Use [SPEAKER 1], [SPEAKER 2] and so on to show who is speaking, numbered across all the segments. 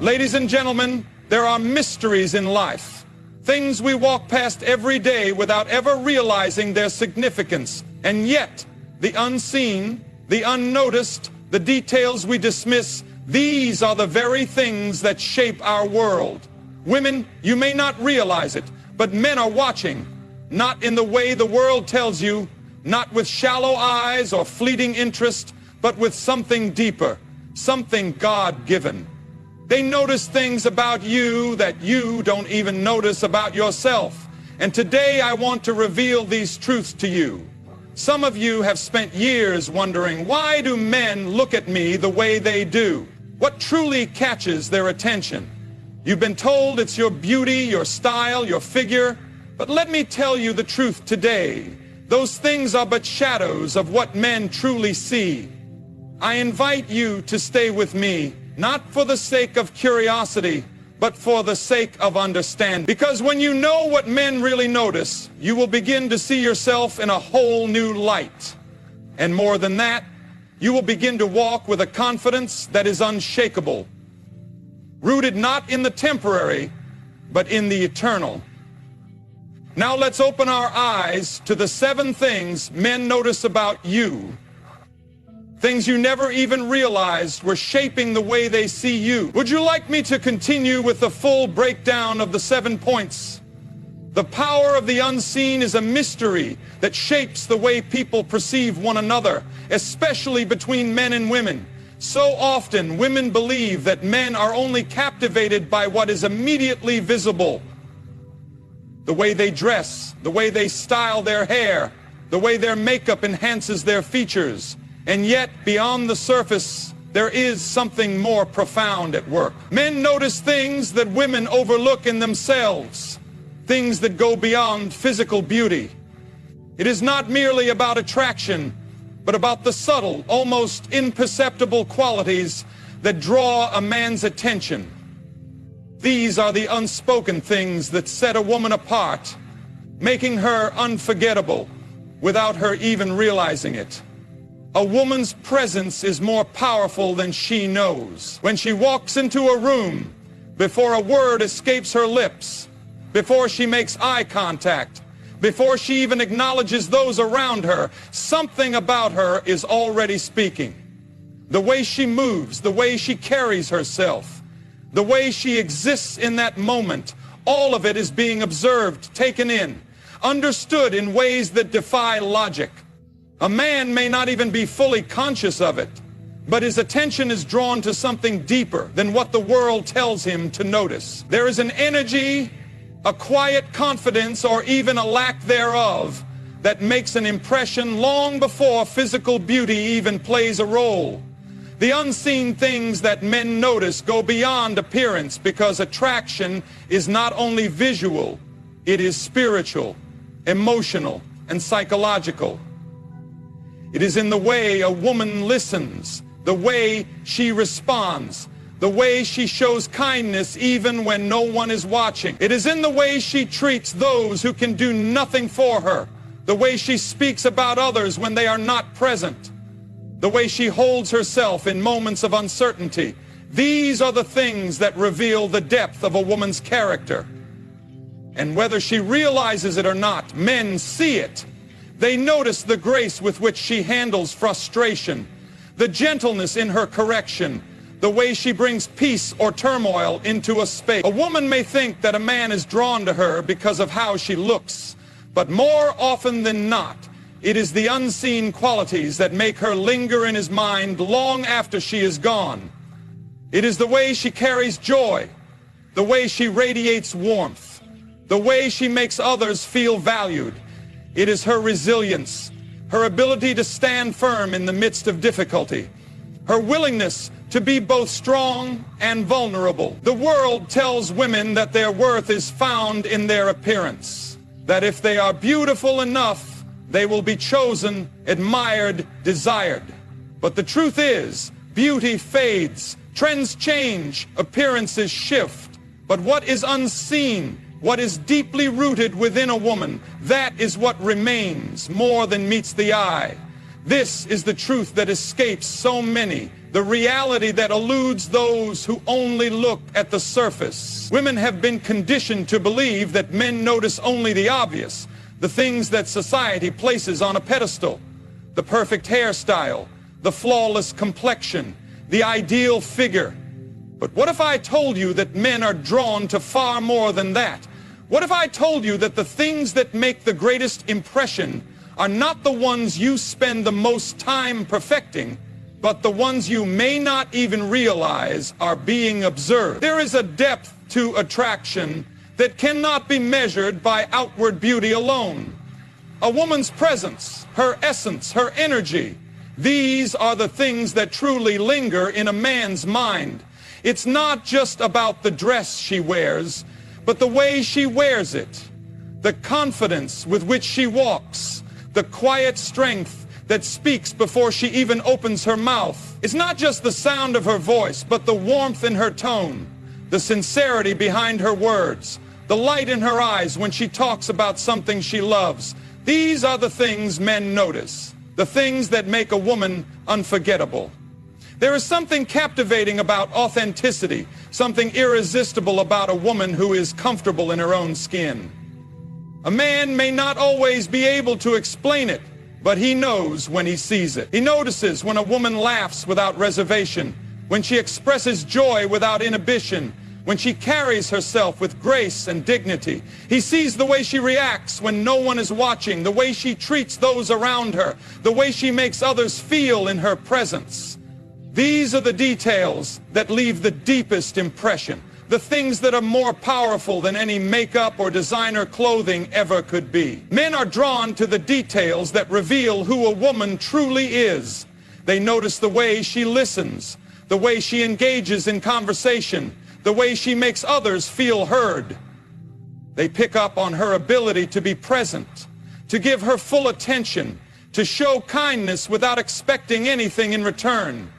[SPEAKER 1] Ladies and gentlemen, there are mysteries in life. Things we walk past every day without ever realizing their significance. And yet, the unseen, the unnoticed, the details we dismiss, these are the very things that shape our world. Women, you may not realize it, but men are watching. Not in the way the world tells you, not with shallow eyes or fleeting interest, but with something deeper, something God-given. They notice things about you that you don't even notice about yourself. And today I want to reveal these truths to you. Some of you have spent years wondering, why do men look at me the way they do? What truly catches their attention? You've been told it's your beauty, your style, your figure. But let me tell you the truth today. Those things are but shadows of what men truly see. I invite you to stay with me, not for the sake of curiosity, but for the sake of understanding. Because when you know what men really notice, you will begin to see yourself in a whole new light. And more than that, you will begin to walk with a confidence that is unshakable, rooted not in the temporary, but in the eternal. Now let's open our eyes to the 7 things men notice about you. Things you never even realized were shaping the way they see you. Would you like me to continue with the full breakdown of the 7 points? The power of the unseen is a mystery that shapes the way people perceive one another, especially between men and women. So often, women believe that men are only captivated by what is immediately visible. The way they dress, the way they style their hair, the way their makeup enhances their features. And yet, beyond the surface, there is something more profound at work. Men notice things that women overlook in themselves, things that go beyond physical beauty. It is not merely about attraction, but about the subtle, almost imperceptible qualities that draw a man's attention. These are the unspoken things that set a woman apart, making her unforgettable without her even realizing it. A woman's presence is more powerful than she knows. When she walks into a room, before a word escapes her lips, before she makes eye contact, before she even acknowledges those around her, something about her is already speaking. The way she moves, the way she carries herself, the way she exists in that moment, all of it is being observed, taken in, understood in ways that defy logic. A man may not even be fully conscious of it, but his attention is drawn to something deeper than what the world tells him to notice. There is an energy, a quiet confidence, or even a lack thereof that makes an impression long before physical beauty even plays a role. The unseen things that men notice go beyond appearance because attraction is not only visual, it is spiritual, emotional, and psychological. It is in the way a woman listens, the way she responds, the way she shows kindness even when no one is watching. It is in the way she treats those who can do nothing for her, the way she speaks about others when they are not present, the way she holds herself in moments of uncertainty. These are the things that reveal the depth of a woman's character. And whether she realizes it or not, men see it. They notice the grace with which she handles frustration, the gentleness in her correction, the way she brings peace or turmoil into a space. A woman may think that a man is drawn to her because of how she looks, but more often than not, it is the unseen qualities that make her linger in his mind long after she is gone. It is the way she carries joy, the way she radiates warmth, the way she makes others feel valued. It is her resilience, her ability to stand firm in the midst of difficulty, her willingness to be both strong and vulnerable. The world tells women that their worth is found in their appearance, that if they are beautiful enough, they will be chosen, admired, desired. But the truth is, beauty fades, trends change, appearances shift. But what is unseen, what is deeply rooted within a woman, that is what remains more than meets the eye. This is the truth that escapes so many, the reality that eludes those who only look at the surface. Women have been conditioned to believe that men notice only the obvious, the things that society places on a pedestal, the perfect hairstyle, the flawless complexion, the ideal figure. But what if I told you that men are drawn to far more than that? What if I told you that the things that make the greatest impression are not the ones you spend the most time perfecting, but the ones you may not even realize are being observed? There is a depth to attraction that cannot be measured by outward beauty alone. A woman's presence, her essence, her energy, these are the things that truly linger in a man's mind. It's not just about the dress she wears, but the way she wears it, the confidence with which she walks, the quiet strength that speaks before she even opens her mouth. It's not just the sound of her voice, but the warmth in her tone, the sincerity behind her words, the light in her eyes when she talks about something she loves. These are the things men notice, the things that make a woman unforgettable. There is something captivating about authenticity, something irresistible about a woman who is comfortable in her own skin. A man may not always be able to explain it, but he knows when he sees it. He notices when a woman laughs without reservation, when she expresses joy without inhibition, when she carries herself with grace and dignity. He sees the way she reacts when no one is watching, the way she treats those around her, the way she makes others feel in her presence. These are the details that leave the deepest impression, the things that are more powerful than any makeup or designer clothing ever could be. Men are drawn to the details that reveal who a woman truly is. They notice the way she listens, the way she engages in conversation, the way she makes others feel heard. They pick up on her ability to be present, to give her full attention, to show kindness without expecting anything in return.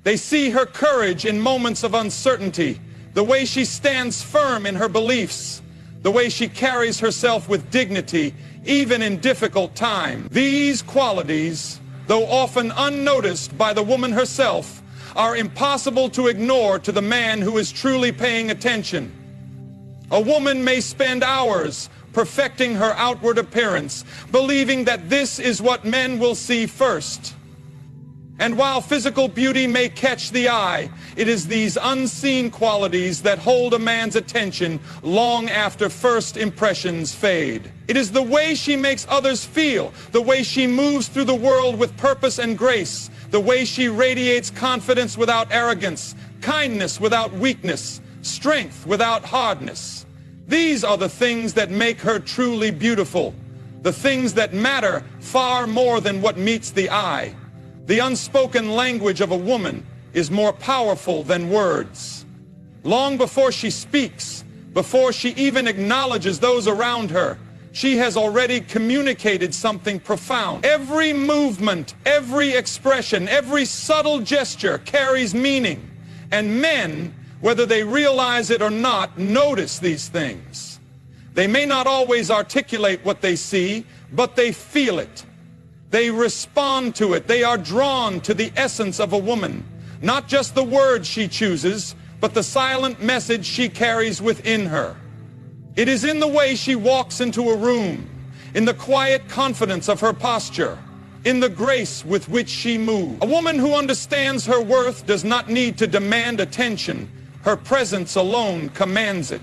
[SPEAKER 1] They see her courage in moments of uncertainty, the way she stands firm in her beliefs, the way she carries herself with dignity, even in difficult times. These qualities, though often unnoticed by the woman herself, are impossible to ignore to the man who is truly paying attention. A woman may spend hours perfecting her outward appearance, believing that this is what men will see first. And while physical beauty may catch the eye, it is these unseen qualities that hold a man's attention long after first impressions fade. It is the way she makes others feel, the way she moves through the world with purpose and grace, the way she radiates confidence without arrogance, kindness without weakness, strength without hardness. These are the things that make her truly beautiful, the things that matter far more than what meets the eye. The unspoken language of a woman is more powerful than words. Long before she speaks, before she even acknowledges those around her, she has already communicated something profound. Every movement, every expression, every subtle gesture carries meaning. And men, whether they realize it or not, notice these things. They may not always articulate what they see, but they feel it. They respond to it. They are drawn to the essence of a woman. Not just the words she chooses, but the silent message she carries within her. It is in the way she walks into a room, in the quiet confidence of her posture, in the grace with which she moves. A woman who understands her worth does not need to demand attention. Her presence alone commands it.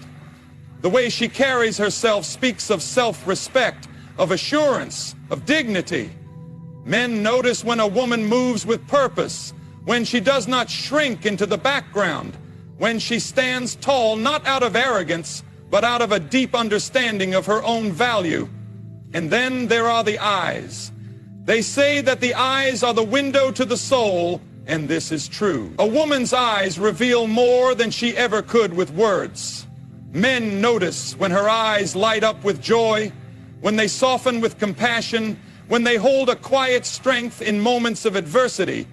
[SPEAKER 1] The way she carries herself speaks of self-respect, of assurance, of dignity. Men notice when a woman moves with purpose, when she does not shrink into the background, when she stands tall not out of arrogance, but out of a deep understanding of her own value. And then there are the eyes. They say that the eyes are the window to the soul, and this is true. A woman's eyes reveal more than she ever could with words. Men notice when her eyes light up with joy, when they soften with compassion, when they hold a quiet strength in moments of adversity.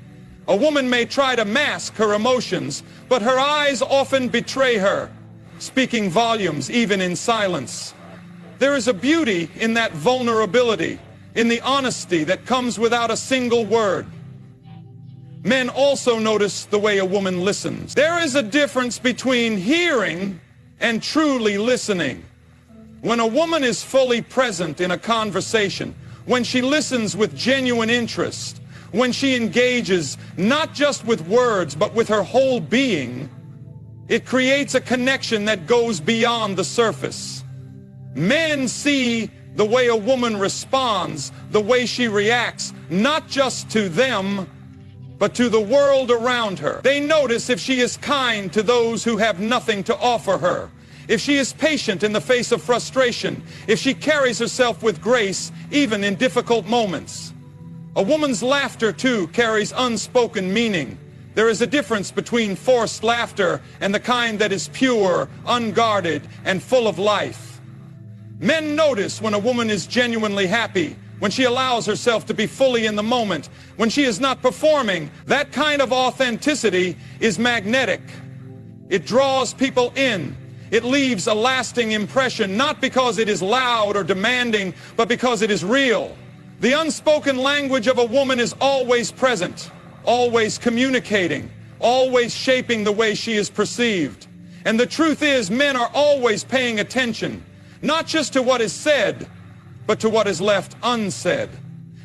[SPEAKER 1] A woman may try to mask her emotions, but her eyes often betray her, speaking volumes even in silence. There is a beauty in that vulnerability, in the honesty that comes without a single word. Men also notice the way a woman listens. There is a difference between hearing and truly listening. When a woman is fully present in a conversation, when she listens with genuine interest, when she engages not just with words but with her whole being, it creates a connection that goes beyond the surface. Men see the way a woman responds, the way she reacts, not just to them, but to the world around her. They notice if she is kind to those who have nothing to offer her, if she is patient in the face of frustration, if she carries herself with grace even in difficult moments. A woman's laughter, too, carries unspoken meaning. There is a difference between forced laughter and the kind that is pure, unguarded, and full of life. Men notice when a woman is genuinely happy, when she allows herself to be fully in the moment, when she is not performing. That kind of authenticity is magnetic. It draws people in. It leaves a lasting impression, not because it is loud or demanding, but because it is real. The unspoken language of a woman is always present, always communicating, always shaping the way she is perceived. And the truth is, men are always paying attention, not just to what is said, but to what is left unsaid.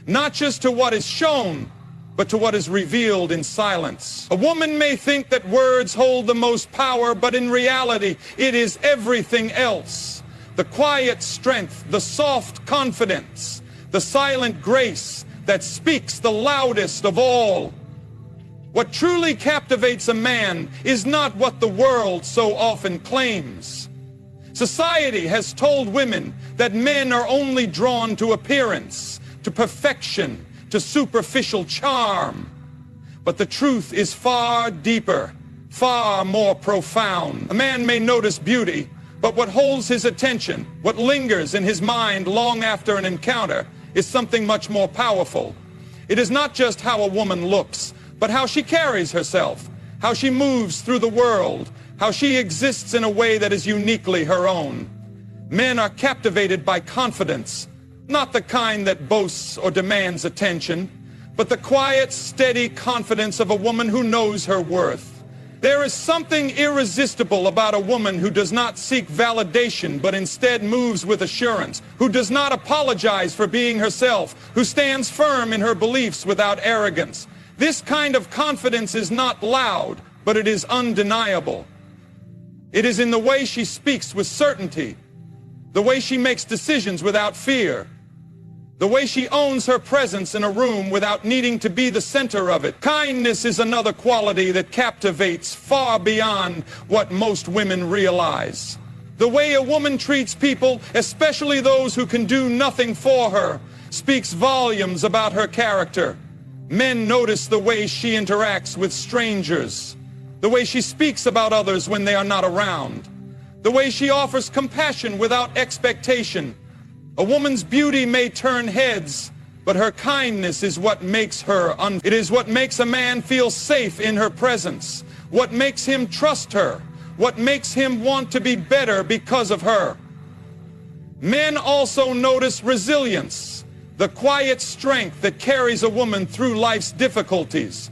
[SPEAKER 1] Not just to what is shown, but to what is revealed in silence. A woman may think that words hold the most power, but in reality, it is everything else. The quiet strength, the soft confidence, the silent grace that speaks the loudest of all. What truly captivates a man is not what the world so often claims. Society has told women that men are only drawn to appearance, to perfection, to superficial charm. But the truth is far deeper, far more profound. A man may notice beauty, but what holds his attention, what lingers in his mind long after an encounter, is something much more powerful. It is not just how a woman looks, but how she carries herself, how she moves through the world, how she exists in a way that is uniquely her own. Men are captivated by confidence, not the kind that boasts or demands attention, but the quiet, steady confidence of a woman who knows her worth. There is something irresistible about a woman who does not seek validation, but instead moves with assurance, who does not apologize for being herself, who stands firm in her beliefs without arrogance. This kind of confidence is not loud, but it is undeniable. It is in the way she speaks with certainty, the way she makes decisions without fear, the way she owns her presence in a room without needing to be the center of it. Kindness is another quality that captivates far beyond what most women realize. The way a woman treats people, especially those who can do nothing for her, speaks volumes about her character. Men notice the way she interacts with strangers, the way she speaks about others when they are not around, the way she offers compassion without expectation. A woman's beauty may turn heads, but her kindness is what makes her it is what makes a man feel safe in her presence, what makes him trust her, what makes him want to be better because of her. Men also notice resilience, the quiet strength that carries a woman through life's difficulties.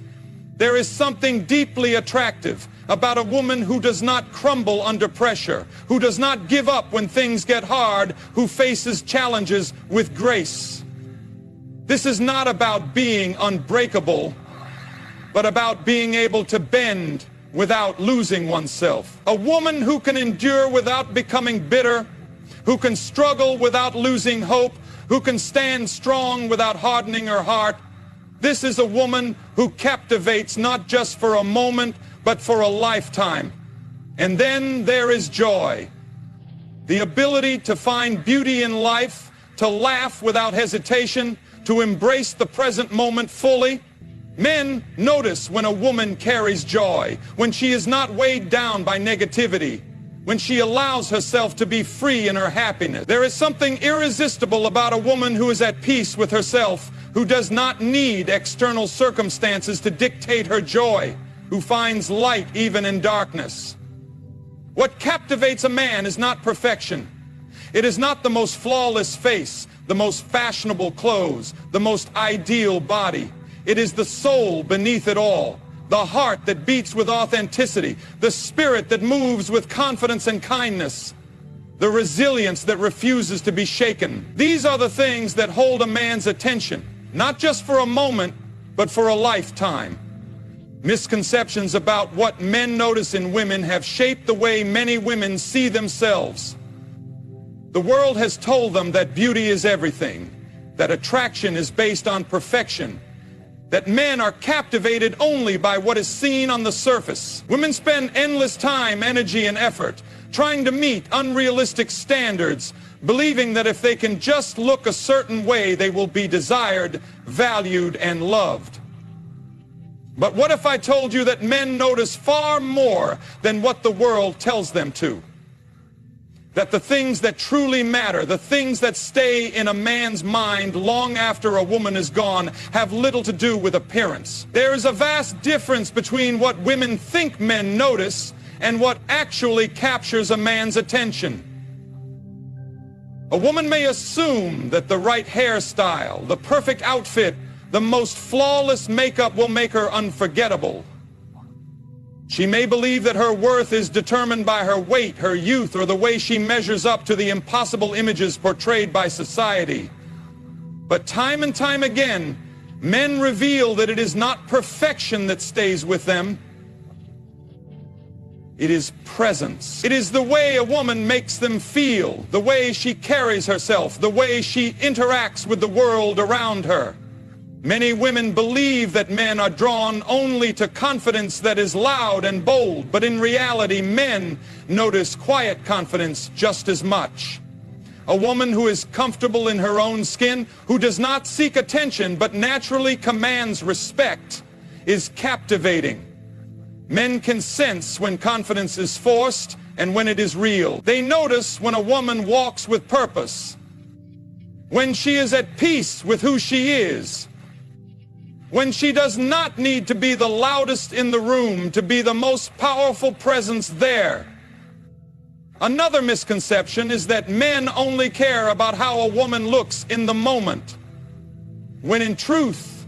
[SPEAKER 1] There is something deeply attractive about a woman who does not crumble under pressure, who does not give up when things get hard, who faces challenges with grace. This is not about being unbreakable, but about being able to bend without losing oneself. A woman who can endure without becoming bitter, who can struggle without losing hope, who can stand strong without hardening her heart. This is a woman who captivates not just for a moment, but for a lifetime. And then there is joy. The ability to find beauty in life, to laugh without hesitation, to embrace the present moment fully. Men notice when a woman carries joy, when she is not weighed down by negativity, when she allows herself to be free in her happiness. There is something irresistible about a woman who is at peace with herself, who does not need external circumstances to dictate her joy, who finds light even in darkness. What captivates a man is not perfection. It is not the most flawless face, the most fashionable clothes, the most ideal body. It is the soul beneath it all, the heart that beats with authenticity, the spirit that moves with confidence and kindness, the resilience that refuses to be shaken. These are the things that hold a man's attention, not just for a moment, but for a lifetime. Misconceptions about what men notice in women have shaped the way many women see themselves. The world has told them that beauty is everything, that attraction is based on perfection, that men are captivated only by what is seen on the surface. Women spend endless time, energy, and effort trying to meet unrealistic standards, believing that if they can just look a certain way, they will be desired, valued, and loved. But what if I told you that men notice far more than what the world tells them to? That the things that truly matter, the things that stay in a man's mind long after a woman is gone, have little to do with appearance. There is a vast difference between what women think men notice and what actually captures a man's attention. A woman may assume that the right hairstyle, the perfect outfit, the most flawless makeup will make her unforgettable. She may believe that her worth is determined by her weight, her youth, or the way she measures up to the impossible images portrayed by society. But time and time again, men reveal that it is not perfection that stays with them. It is presence. It is the way a woman makes them feel, the way she carries herself, the way she interacts with the world around her. Many women believe that men are drawn only to confidence that is loud and bold, but in reality, men notice quiet confidence just as much. A woman who is comfortable in her own skin, who does not seek attention but naturally commands respect, is captivating. Men can sense when confidence is forced and when it is real. They notice when a woman walks with purpose, when she is at peace with who she is, when she does not need to be the loudest in the room, to be the most powerful presence there. Another misconception is that men only care about how a woman looks in the moment, when in truth,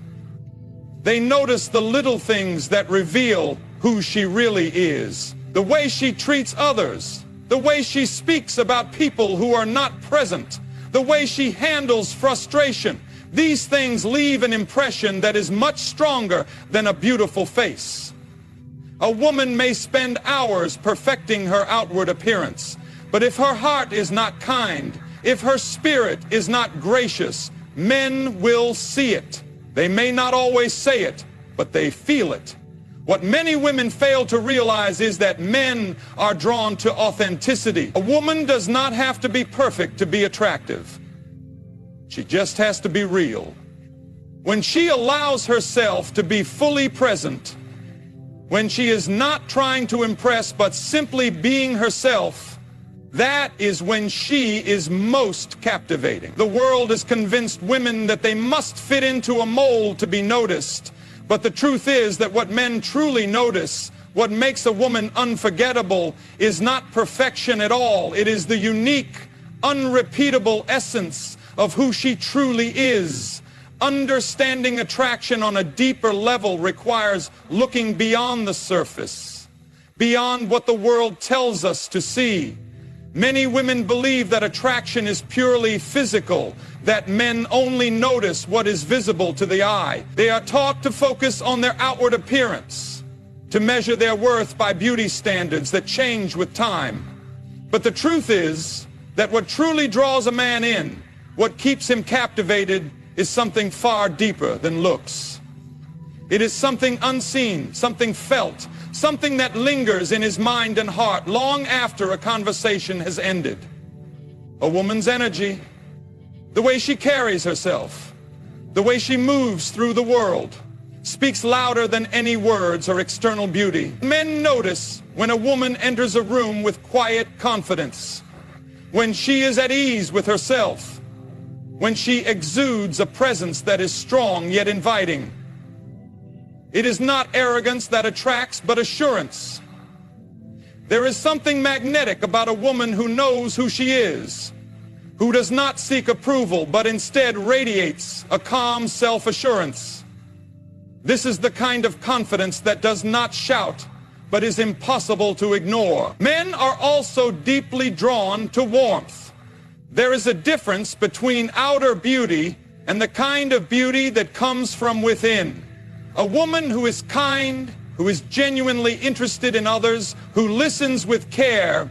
[SPEAKER 1] they notice the little things that reveal who she really is. The way she treats others, the way she speaks about people who are not present, the way she handles frustration. These things leave an impression that is much stronger than a beautiful face. A woman may spend hours perfecting her outward appearance, but if her heart is not kind, if her spirit is not gracious, men will see it. They may not always say it, but they feel it. What many women fail to realize is that men are drawn to authenticity. A woman does not have to be perfect to be attractive. She just has to be real. When she allows herself to be fully present, when she is not trying to impress but simply being herself, that is when she is most captivating. The world has convinced women that they must fit into a mold to be noticed. But the truth is that what men truly notice, what makes a woman unforgettable, is not perfection at all. It is the unique, unrepeatable essence of who she truly is. Understanding attraction on a deeper level requires looking beyond the surface, beyond what the world tells us to see. Many women believe that attraction is purely physical, that men only notice what is visible to the eye. They are taught to focus on their outward appearance, to measure their worth by beauty standards that change with time. But the truth is that what truly draws a man in, what keeps him captivated, is something far deeper than looks. It is something unseen, something felt, something that lingers in his mind and heart long after a conversation has ended. A woman's energy, the way she carries herself, the way she moves through the world, speaks louder than any words or external beauty. Men notice when a woman enters a room with quiet confidence, when she is at ease with herself, when she exudes a presence that is strong yet inviting. It is not arrogance that attracts, but assurance. There is something magnetic about a woman who knows who she is, who does not seek approval, but instead radiates a calm self-assurance. This is the kind of confidence that does not shout, but is impossible to ignore. Men are also deeply drawn to warmth. There is a difference between outer beauty and the kind of beauty that comes from within. A woman who is kind, who is genuinely interested in others, who listens with care,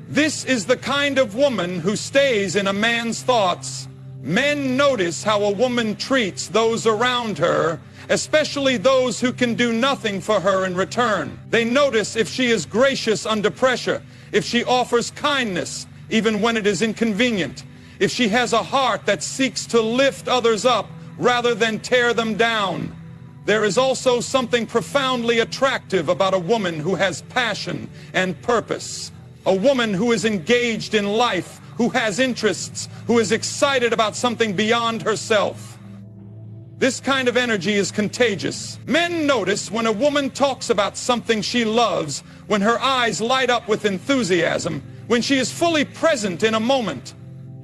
[SPEAKER 1] this is the kind of woman who stays in a man's thoughts. Men notice how a woman treats those around her, especially those who can do nothing for her in return. They notice if she is gracious under pressure, if she offers kindness even when it is inconvenient, if she has a heart that seeks to lift others up rather than tear them down. There is also something profoundly attractive about a woman who has passion and purpose. A woman who is engaged in life, who has interests, who is excited about something beyond herself. This kind of energy is contagious. Men notice when a woman talks about something she loves, when her eyes light up with enthusiasm, when she is fully present in a moment.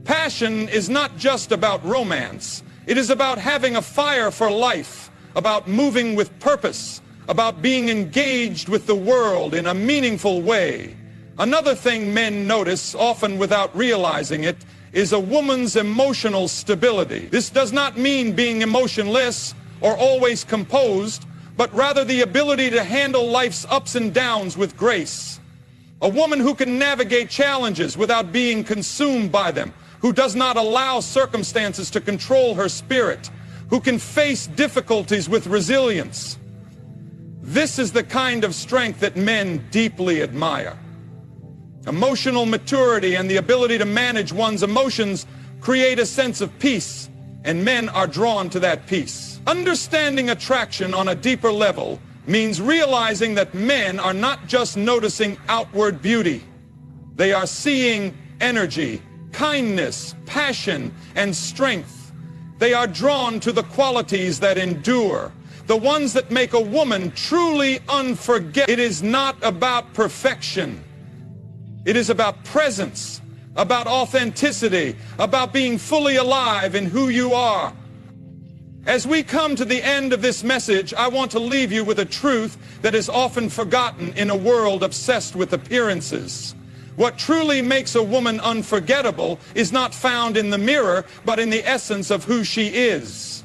[SPEAKER 1] Passion is not just about romance. It is about having a fire for life, about moving with purpose, about being engaged with the world in a meaningful way. Another thing men notice, often without realizing it, is a woman's emotional stability. This does not mean being emotionless or always composed, but rather the ability to handle life's ups and downs with grace. A woman who can navigate challenges without being consumed by them, who does not allow circumstances to control her spirit, who can face difficulties with resilience. This is the kind of strength that men deeply admire. Emotional maturity and the ability to manage one's emotions create a sense of peace, and men are drawn to that peace. Understanding attraction on a deeper level means realizing that men are not just noticing outward beauty. They are seeing energy, kindness, passion, and strength. They are drawn to the qualities that endure, the ones that make a woman truly unforgettable. It is not about perfection. It is about presence, about authenticity, about being fully alive in who you are. As we come to the end of this message, I want to leave you with a truth that is often forgotten in a world obsessed with appearances. What truly makes a woman unforgettable is not found in the mirror, but in the essence of who she is.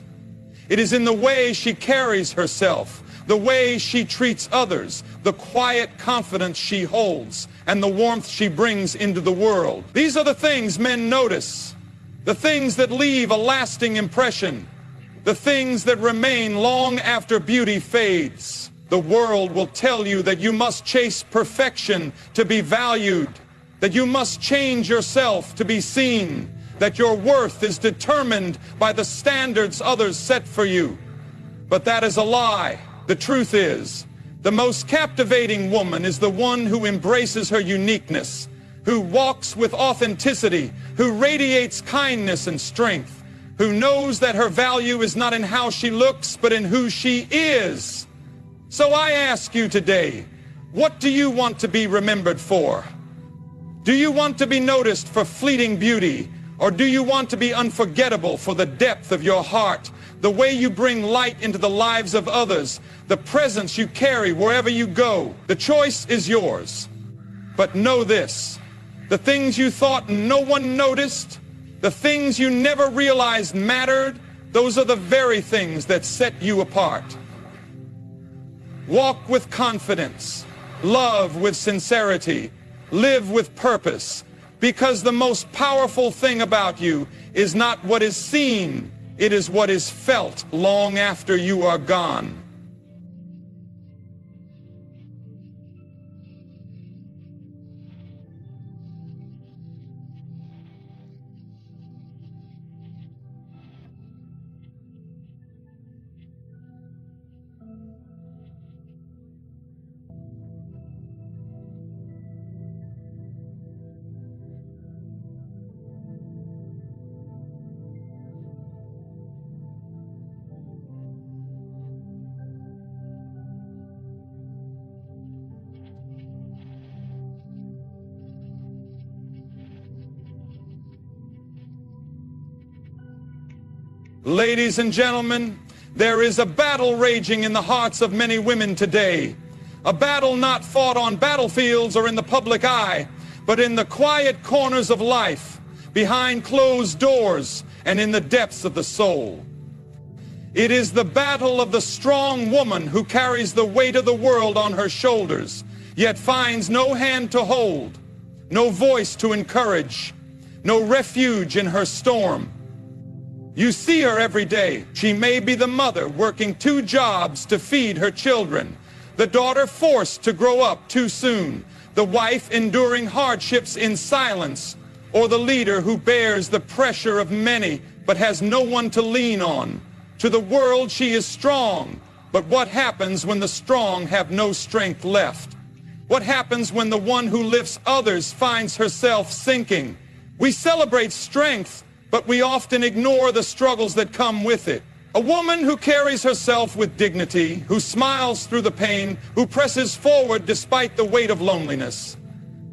[SPEAKER 1] It is in the way she carries herself, the way she treats others, the quiet confidence she holds, and the warmth she brings into the world. These are the things men notice, the things that leave a lasting impression, the things that remain long after beauty fades. The world will tell you that you must chase perfection to be valued, that you must change yourself to be seen, that your worth is determined by the standards others set for you. But that is a lie. The truth is, the most captivating woman is the one who embraces her uniqueness, who walks with authenticity, who radiates kindness and strength, who knows that her value is not in how she looks, but in who she is. So I ask you today, what do you want to be remembered for? Do you want to be noticed for fleeting beauty, or do you want to be unforgettable for the depth of your heart, the way you bring light into the lives of others, the presence you carry wherever you go? The choice is yours. But know this, the things you thought no one noticed, the things you never realized mattered, those are the very things that set you apart. Walk with confidence, love with sincerity, live with purpose, because the most powerful thing about you is not what is seen, it is what is felt long after you are gone. Ladies and gentlemen, There is a battle raging in the hearts of many women today. A battle not fought on battlefields or in the public eye, but in the quiet corners of life, behind closed doors, and in the depths of the soul. It is the battle of the strong woman who carries the weight of the world on her shoulders, yet finds no hand to hold, no voice to encourage, no refuge in her storm. You see her every day. She may be the mother working 2 jobs to feed her children, the daughter forced to grow up too soon, the wife enduring hardships in silence, or the leader who bears the pressure of many but has no one to lean on. To the world she is strong, but what happens when the strong have no strength left? What happens when the one who lifts others finds herself sinking? We celebrate strength, but we often ignore the struggles that come with it. A woman who carries herself with dignity, who smiles through the pain, who presses forward despite the weight of loneliness.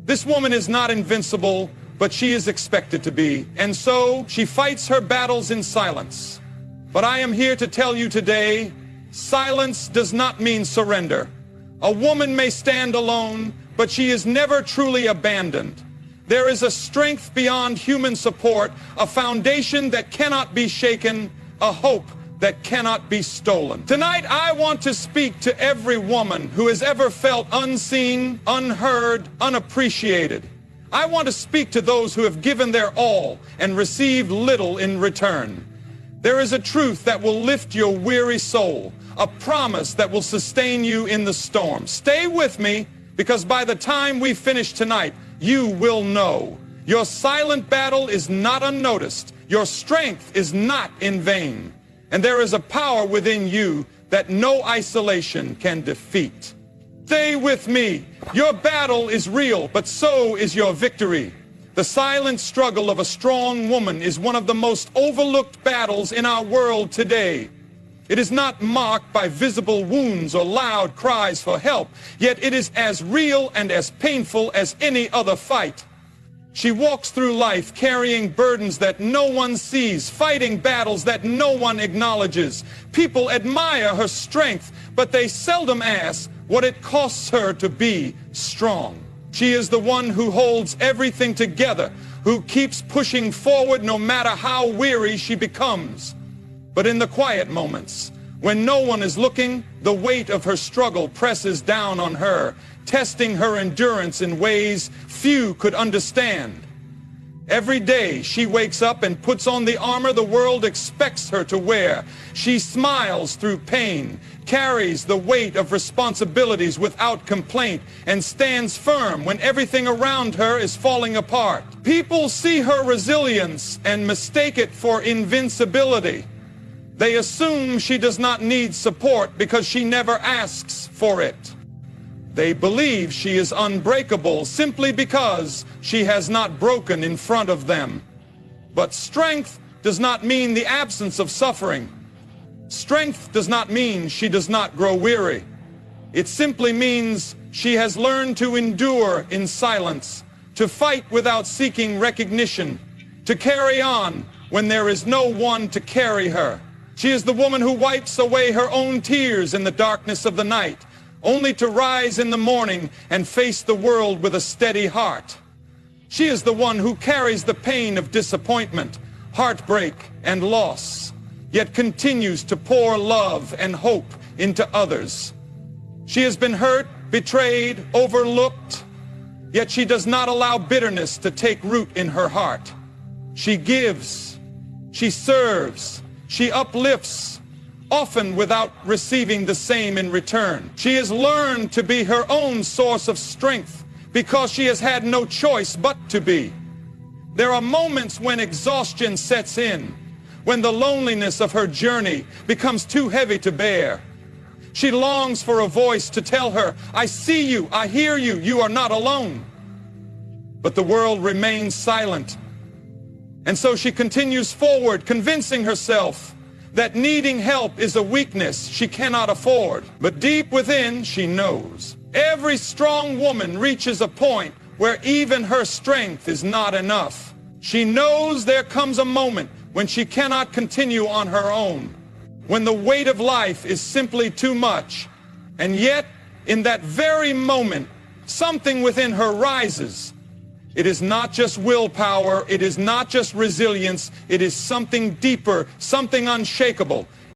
[SPEAKER 1] This woman is not invincible, but she is expected to be, and so she fights her battles in silence. But I am here to tell you today, silence does not mean surrender. A woman may stand alone, but she is never truly abandoned. There is a strength beyond human support, a foundation that cannot be shaken, a hope that cannot be stolen. Tonight, I want to speak to every woman who has ever felt unseen, unheard, unappreciated. I want to speak to those who have given their all and received little in return. There is a truth that will lift your weary soul, a promise that will sustain you in the storm. Stay with me, because by the time we finish tonight, you will know. Your silent battle is not unnoticed. Your strength is not in vain. And there is a power within you that no isolation can defeat. Stay with me. Your battle is real, but so is your victory. The silent struggle of a strong woman is one of the most overlooked battles in our world today. It is not marked by visible wounds or loud cries for help, yet it is as real and as painful as any other fight. She walks through life carrying burdens that no one sees, fighting battles that no one acknowledges. People admire her strength, but they seldom ask what it costs her to be strong. She is the one who holds everything together, who keeps pushing forward no matter how weary she becomes. But in the quiet moments, when no one is looking, the weight of her struggle presses down on her, testing her endurance in ways few could understand. Every day she wakes up and puts on the armor the world expects her to wear. She smiles through pain, carries the weight of responsibilities without complaint, and stands firm when everything around her is falling apart. People see her resilience and mistake it for invincibility. They assume she does not need support because she never asks for it. They believe she is unbreakable simply because she has not broken in front of them. But strength does not mean the absence of suffering. Strength does not mean she does not grow weary. It simply means she has learned to endure in silence, to fight without seeking recognition, to carry on when there is no one to carry her. She is the woman who wipes away her own tears in the darkness of the night, only to rise in the morning and face the world with a steady heart. She is the one who carries the pain of disappointment, heartbreak, and loss, yet continues to pour love and hope into others. She has been hurt, betrayed, overlooked, yet she does not allow bitterness to take root in her heart. She gives, she serves, she uplifts, often without receiving the same in return. She has learned to be her own source of strength because she has had no choice but to be. There are moments when exhaustion sets in, when the loneliness of her journey becomes too heavy to bear. She longs for a voice to tell her, "I see you, I hear you, you are not alone." But the world remains silent. And so she continues forward, convincing herself that needing help is a weakness she cannot afford. But deep within, she knows. Every strong woman reaches a point where even her strength is not enough. She knows there comes a moment when she cannot continue on her own, when the weight of life is simply too much. And yet, in that very moment, something within her rises. It is not just willpower, it is not just resilience, it is something deeper, something unshakable.